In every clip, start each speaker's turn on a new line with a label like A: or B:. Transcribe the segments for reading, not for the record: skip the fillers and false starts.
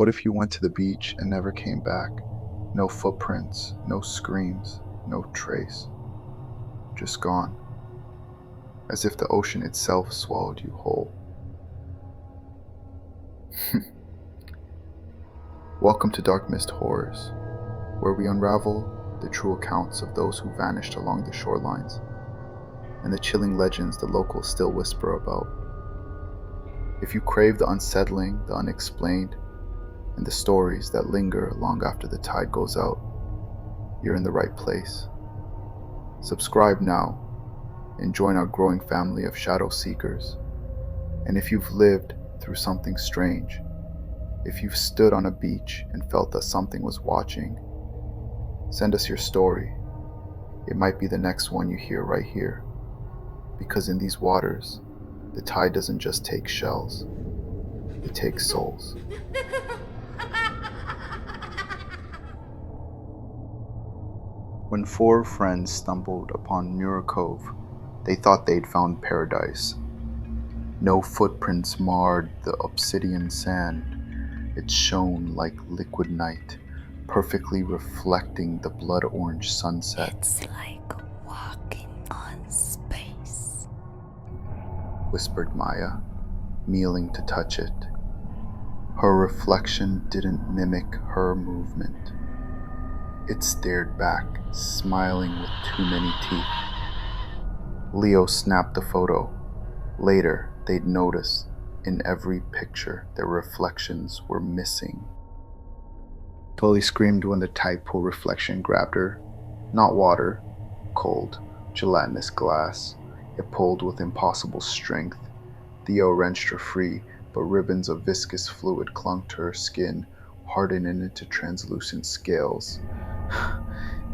A: What if you went to the beach and never came back? No footprints, no screams, no trace. Just gone. As if the ocean itself swallowed you whole. Welcome to DarkMyst Horrors, where we unravel the true accounts of those who vanished along the shorelines, and the chilling legends the locals still whisper about. If you crave the unsettling, the unexplained, and the stories that linger long after the tide goes out, you're in the right place. Subscribe now and join our growing family of shadow seekers. And if you've lived through something strange, if you've stood on a beach and felt that something was watching, send us your story. It might be the next one you hear right here. Because in these waters, the tide doesn't just take shells, it takes souls. When four friends stumbled upon Muir Cove, they thought they'd found paradise. No footprints marred the obsidian sand. It shone like liquid night, perfectly reflecting the blood-orange sunset.
B: It's like walking on space,
A: whispered Maya, kneeling to touch it. Her reflection didn't mimic her movement. It stared back, smiling with too many teeth. Leo snapped the photo. Later, they'd notice in every picture their reflections were missing. Chloe screamed when the tide pool reflection grabbed her. Not water, cold, gelatinous glass. It pulled with impossible strength. Theo wrenched her free, but ribbons of viscous fluid clung to her skin, hardening into translucent scales.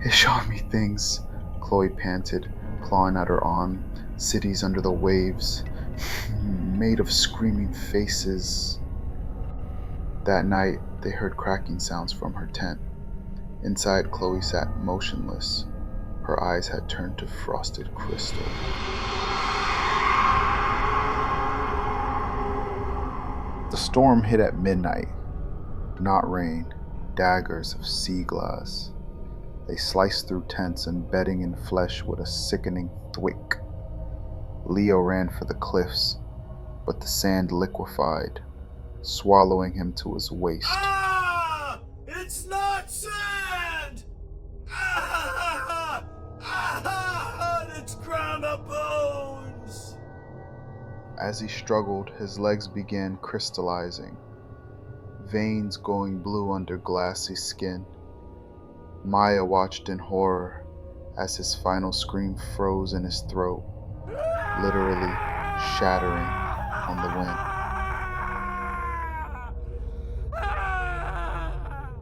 A: It showed me things, Chloe panted, clawing at her arm. Cities under the waves, made of screaming faces. That night, they heard cracking sounds from her tent. Inside, Chloe sat motionless. Her eyes had turned to frosted crystal. The storm hit at midnight. Not rain, daggers of sea glass. They sliced through tents and bedding and flesh with a sickening thwick. Leo ran for the cliffs, but the sand liquefied, swallowing him to his waist.
C: Ah! It's not sand! Ah! Ah! It's ground up bones!
A: As he struggled, his legs began crystallizing, veins going blue under glassy skin. Maya watched in horror as his final scream froze in his throat, literally shattering on the wind.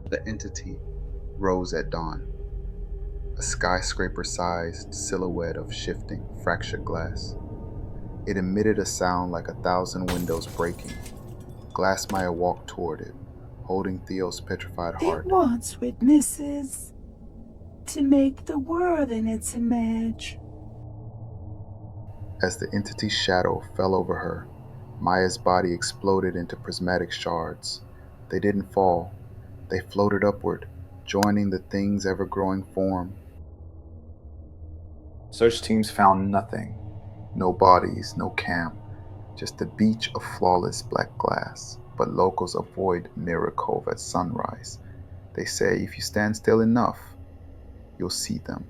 A: The entity rose at dawn, a skyscraper-sized silhouette of shifting, fractured glass. It emitted a sound like 1,000 windows breaking. Glass Maya walked toward it, holding Theo's petrified heart.
D: It wants witnesses to make the world in its image.
A: As the entity's shadow fell over her, Maya's body exploded into prismatic shards. They didn't fall. They floated upward, joining the thing's ever-growing form. Search teams found nothing. No bodies, no camp, just a beach of flawless black glass. But locals avoid Mirror Cove at sunrise. They say if you stand still enough, you'll see them.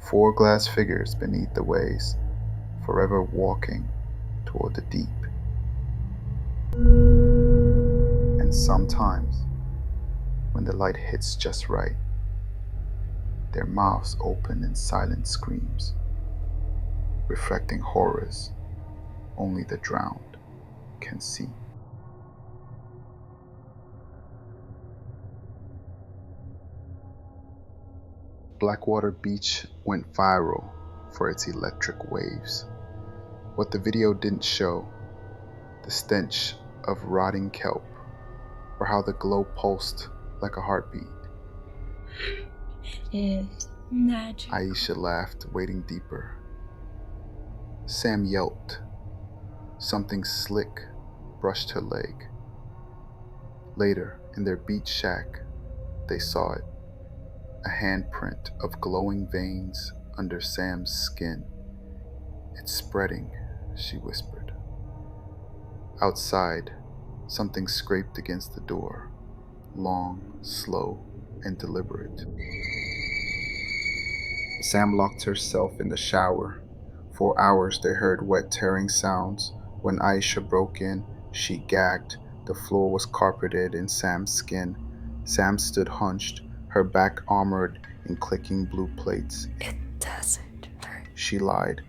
A: 4 glass figures beneath the waves, forever walking toward the deep. And sometimes, when the light hits just right, their mouths open in silent screams, reflecting horrors only the drowned can see. Blackwater Beach went viral for its electric waves. What the video didn't show, the stench of rotting kelp, or how the glow pulsed like a heartbeat.
B: It is magic.
A: Aisha laughed, wading deeper. Sam yelped. Something slick brushed her leg. Later, in their beach shack, they saw it. A handprint of glowing veins under Sam's skin. "It's spreading," she whispered. Outside, something scraped against the door, long, slow, and deliberate. Sam locked herself in the shower. For hours they heard wet tearing sounds. When Aisha broke in, she gagged. The floor was carpeted in Sam's skin. Sam stood hunched, her back armored in clicking blue plates.
B: It doesn't hurt.
A: She lied,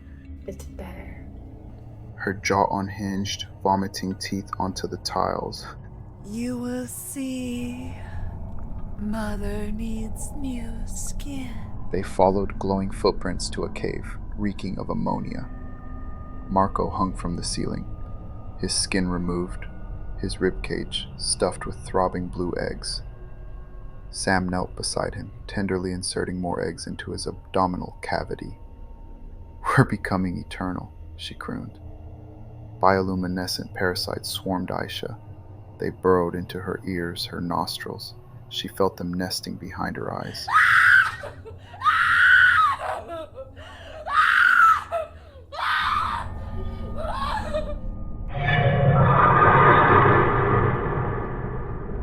B: It's better.
A: her jaw unhinged, vomiting teeth onto the tiles.
D: You will see. Mother needs new skin.
A: They followed glowing footprints to a cave, reeking of ammonia. Marco hung from the ceiling, his skin removed, his ribcage stuffed with throbbing blue eggs. Sam knelt beside him, tenderly inserting more eggs into his abdominal cavity. "We're becoming eternal," she crooned. Bioluminescent parasites swarmed Aisha. They burrowed into her ears, her nostrils. She felt them nesting behind her eyes.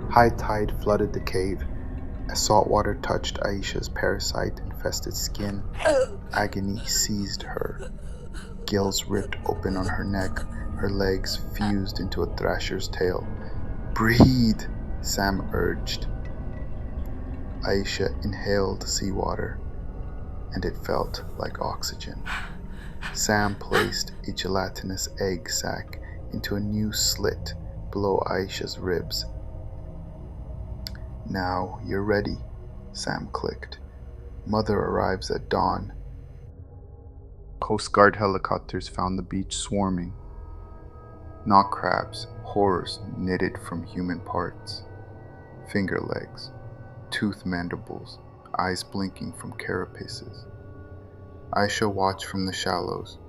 A: High tide flooded the cave. As salt water touched Aisha's parasite-infested skin, agony seized her. Gills ripped open on her neck, her legs fused into a thrasher's tail. "Breathe," Sam urged. Aisha inhaled seawater, and it felt like oxygen. Sam placed a gelatinous egg sac into a new slit below Aisha's ribs. "Now you're ready," Sam clicked. "Mother arrives at dawn." Coast Guard helicopters found the beach swarming. Knot crabs, horrors knitted from human parts. Finger legs, tooth mandibles, eyes blinking from carapaces. Aisha watched from the shallows,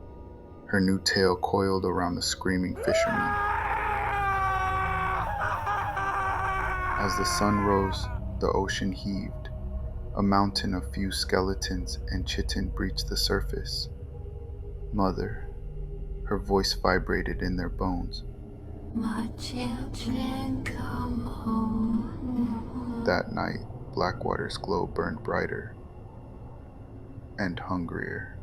A: her new tail coiled around the screaming fishermen. As the sun rose, the ocean heaved. A mountain of fused skeletons and chitin breached the surface. "Mother," her voice vibrated in their bones.
B: My children come home.
A: That night, Blackwater's glow burned brighter and hungrier.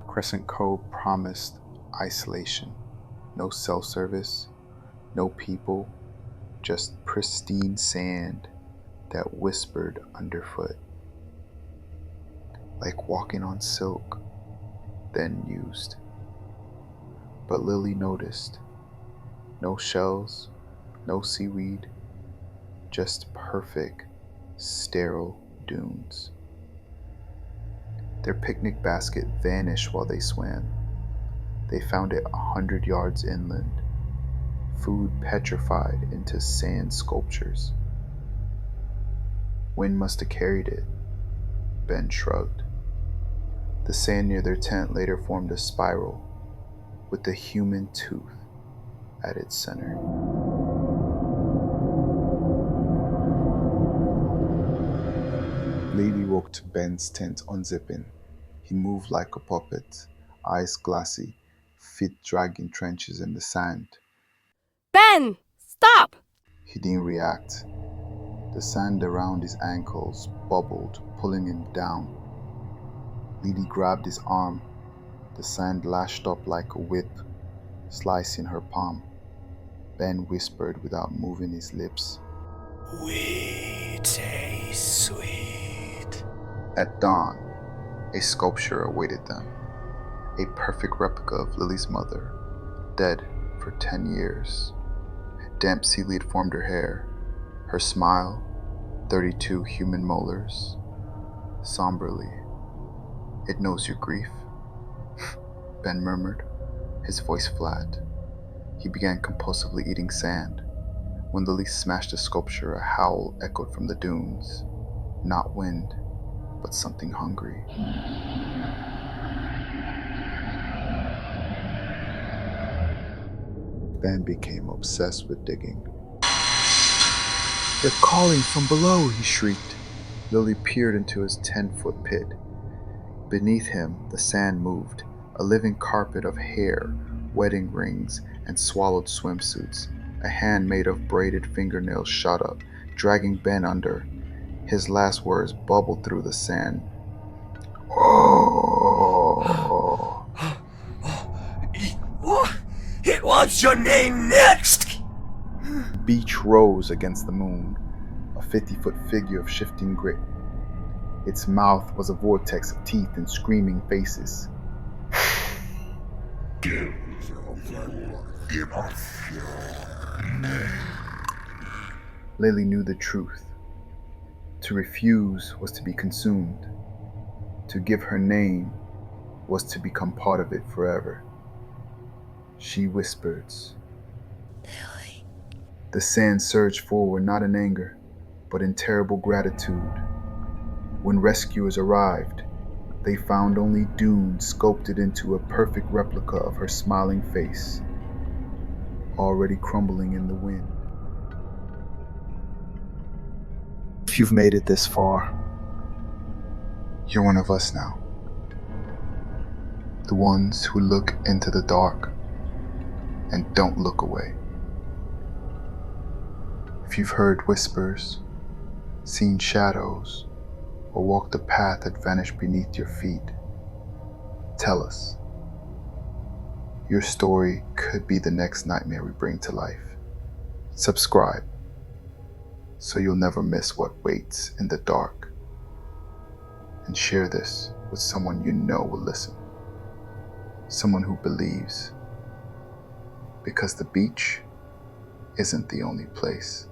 A: Crescent Cove promised isolation. No cell service, no people, just pristine sand that whispered underfoot. Like walking on silk, then used. But Lily noticed. No shells, no seaweed, just perfect, sterile dunes. Their picnic basket vanished while they swam. They found it 100 yards inland, food petrified into sand sculptures. Wind must have carried it, Ben shrugged. The sand near their tent later formed a spiral, with the human tooth at its center. Lily woke to Ben's tent unzipping. He moved like a puppet, eyes glassy, feet dragging trenches in the sand.
E: Ben! Stop!
A: He didn't react. The sand around his ankles bubbled, pulling him down. Lily grabbed his arm. The sand lashed up like a whip, slicing her palm. Ben whispered without moving his lips.
C: "We taste sweet."
A: At dawn, a sculpture awaited them. A perfect replica of Lily's mother, dead for 10 years. Damp seaweed formed her hair, her smile, 32 human molars. Somberly, "It knows your grief," Ben murmured, his voice flat. He began compulsively eating sand. When Lily smashed the sculpture, a howl echoed from the dunes. Not wind, but something hungry. Ben became obsessed with digging. "They're calling from below," he shrieked. Lily peered into his 10-foot pit. Beneath him, the sand moved, a living carpet of hair, wedding rings, and swallowed swimsuits. A hand made of braided fingernails shot up, dragging Ben under. His last words bubbled through the sand. "Oh."
C: It wants your name next!
A: The beach rose against the moon, a 50-foot figure of shifting grit. Its mouth was a vortex of teeth and screaming faces. Lily knew the truth. To refuse was to be consumed. To give her name was to become part of it forever. She whispered.
B: Lily.
A: The sand surged forward, not in anger, but in terrible gratitude. When rescuers arrived, they found only dunes sculpted into a perfect replica of her smiling face, already crumbling in the wind. If you've made it this far, you're one of us now. The ones who look into the dark and don't look away. If you've heard whispers, seen shadows, or walked a path that vanished beneath your feet, tell us. Your story could be the next nightmare we bring to life. Subscribe so you'll never miss what waits in the dark. And share this with someone you know will listen. Someone who believes. Because the beach isn't the only place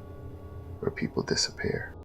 A: where people disappear.